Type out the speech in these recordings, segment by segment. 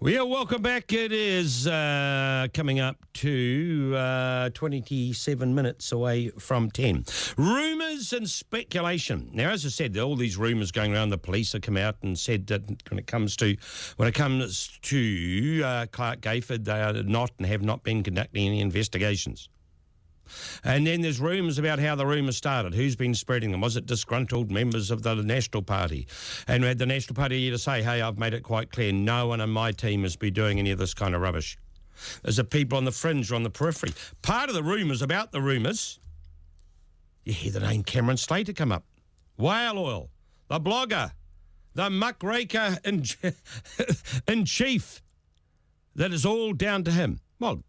Well, welcome back. It is coming up to 27 minutes away from 10. Rumours and speculation. Now, as I said, all these rumours going around, the police have come out and said that when it comes to Clark Gayford, they are not and have not been conducting any investigations. And then there's rumours about how the rumours started. Who's been spreading them? Was it disgruntled members of the National Party? And had the National Party here to say, hey, I've made it quite clear, no one on my team has been doing any of this kind of rubbish. Is it people on the fringe or on the periphery? Part of the rumours about the rumours, you hear the name Cameron Slater come up. Whale Oil, the blogger, the muckraker in chief. That is all down to him. Well,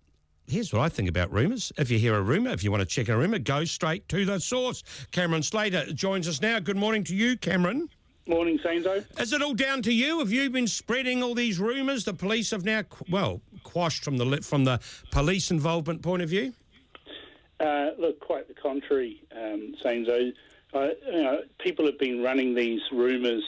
here's what I think about rumours. If you hear a rumour, if you want to check a rumour, go straight to the source. Cameron Slater joins us now. Good morning to you, Cameron. Morning, Sainzo. Is it all down to you? Have you been spreading all these rumours? The police have now, quashed from the police involvement point of view? Look, quite the contrary, Sainzo. People have been running these rumours,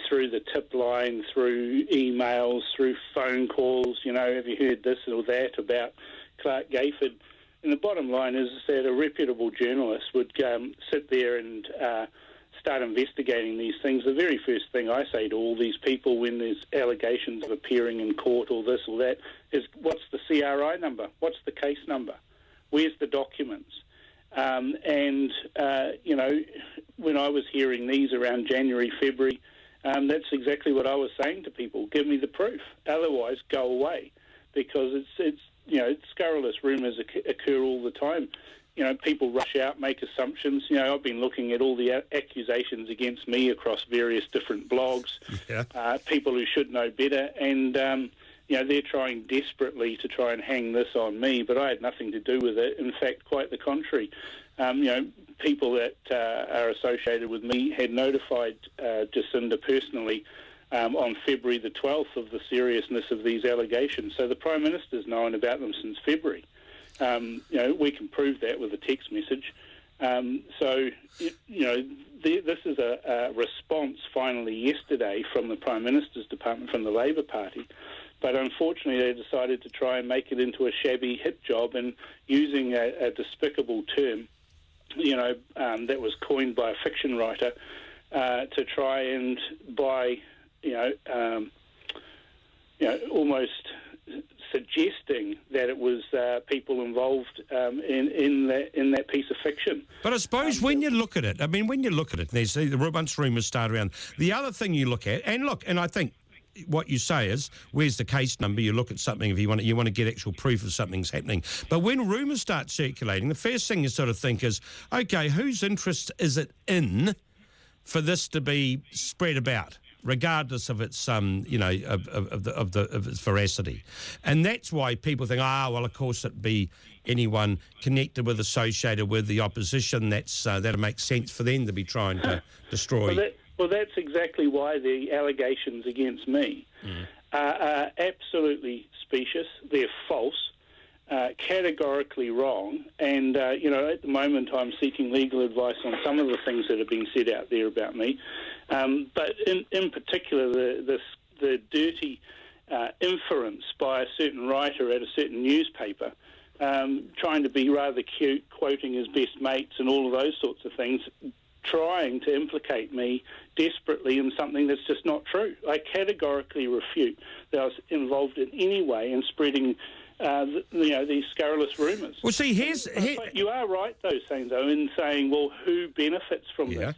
through the tip line, through emails, through phone calls. Have you heard this or that about Clark Gayford? And the bottom line is that a reputable journalist would sit there and start investigating these things. The very first thing I say to all these people when there's allegations of appearing in court or this or that is, what's the CRI number? What's the case number? Where's the documents? When I was hearing these around January, February, that's exactly what I was saying to people. Give me the proof. Otherwise, go away, because it's scurrilous rumours occur all the time. People rush out, make assumptions. I've been looking at all the accusations against me across various different blogs, people who should know better, and they're trying desperately to try and hang this on me, but I had nothing to do with it. In fact, quite the contrary. People that are associated with me had notified Jacinda personally on February the 12th of the seriousness of these allegations. So the Prime Minister's known about them since February. We can prove that with a text message. This is a response finally yesterday from the Prime Minister's Department, from the Labour Party. But unfortunately, they decided to try and make it into a shabby hit job, and using a despicable term, that was coined by a fiction writer, to try and by, almost suggesting that it was people involved in that piece of fiction. But I suppose when you look at it, there's once rumours start around. The other thing you look at, and I think what you say is, where's the case number? You look at something if you want to get actual proof of something's happening. But when rumours start circulating, the first thing you sort of think is, okay, whose interest is it in for this to be spread about, regardless of its of its veracity? And that's why people think, well, of course it'd be anyone connected with, associated with the opposition. That'll make sense for them to be trying to destroy. Well, that's exactly why the allegations against me are absolutely specious. They're false, categorically wrong. And, at the moment I'm seeking legal advice on some of the things that have been said out there about me. But in particular, the dirty inference by a certain writer at a certain newspaper, trying to be rather cute, quoting his best mates and all of those sorts of things, trying to implicate me desperately in something that's just not true. I categorically refute that I was involved in any way in spreading these scurrilous rumours. Well, see, you are right, though, Sainzo, in saying, well, who benefits from this?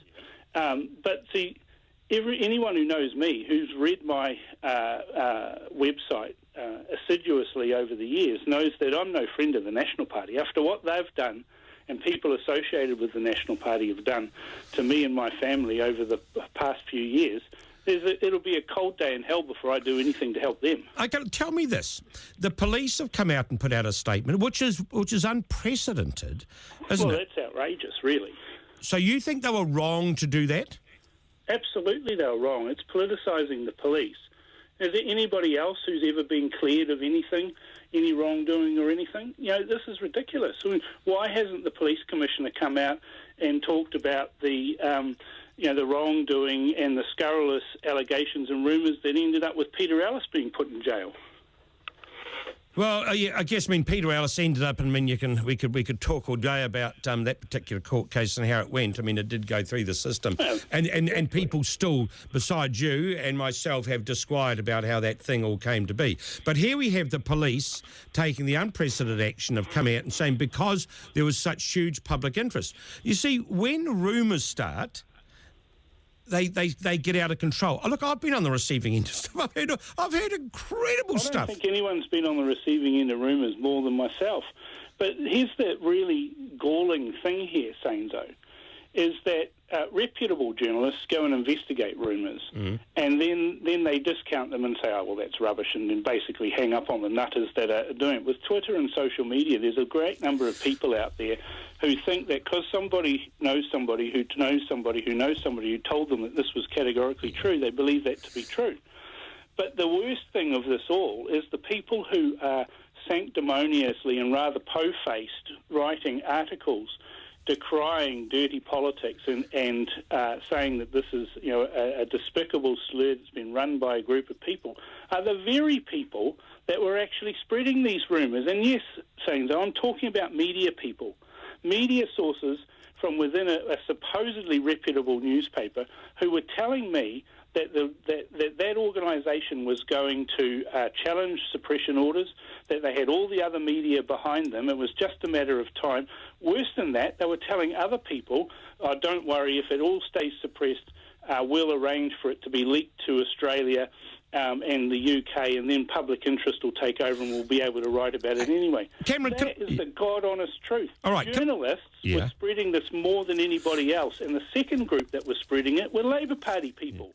But see, anyone who knows me, who's read my website assiduously over the years, knows that I'm no friend of the National Party. After what they've done, and people associated with the National Party have done to me and my family over the past few years, it'll be a cold day in hell before I do anything to help them. Okay, tell me this. The police have come out and put out a statement, which is unprecedented, isn't it? Well, that's outrageous, really. So you think they were wrong to do that? Absolutely they were wrong. It's politicising the police. Is there anybody else who's ever been cleared of anything, any wrongdoing or anything? This is ridiculous. I mean, why hasn't the police commissioner come out and talked about the the wrongdoing and the scurrilous allegations and rumours that ended up with Peter Ellis being put in jail. Well, I guess Peter Ellis ended up, and we could talk all day about that particular court case and how it went. It did go through the system, and people still, besides you and myself, have disquiet about how that thing all came to be. But here we have the police taking the unprecedented action of coming out and saying because there was such huge public interest. You see, when rumours start, They get out of control. Oh, look, I've been on the receiving end of stuff. I've heard incredible stuff. I don't think anyone's been on the receiving end of rumours more than myself. But here's the really galling thing here, Sainzo, is that reputable journalists go and investigate rumours, and then they discount them and say, oh, well, that's rubbish, and then basically hang up on the nutters that are doing it. With Twitter and social media, there's a great number of people out there who think that because somebody knows somebody who knows somebody who knows somebody who told them that this was categorically true, they believe that to be true. But the worst thing of this all is the people who are sanctimoniously and rather po-faced writing articles decrying dirty politics and saying that this is a despicable slur that's been run by a group of people are the very people that were actually spreading these rumours. And yes, Sainzo, I'm talking about media people, media sources from within a supposedly reputable newspaper who were telling me that organisation was going to challenge suppression orders, that they had all the other media behind them. It was just a matter of time. Worse than that, they were telling other people, oh, don't worry, if it all stays suppressed, we'll arrange for it to be leaked to Australia and the UK, and then public interest will take over and we'll be able to write about it anyway. Cameron, that is the God-honest truth. All right, journalists were spreading this more than anybody else, and the second group that was spreading it were Labour Party people.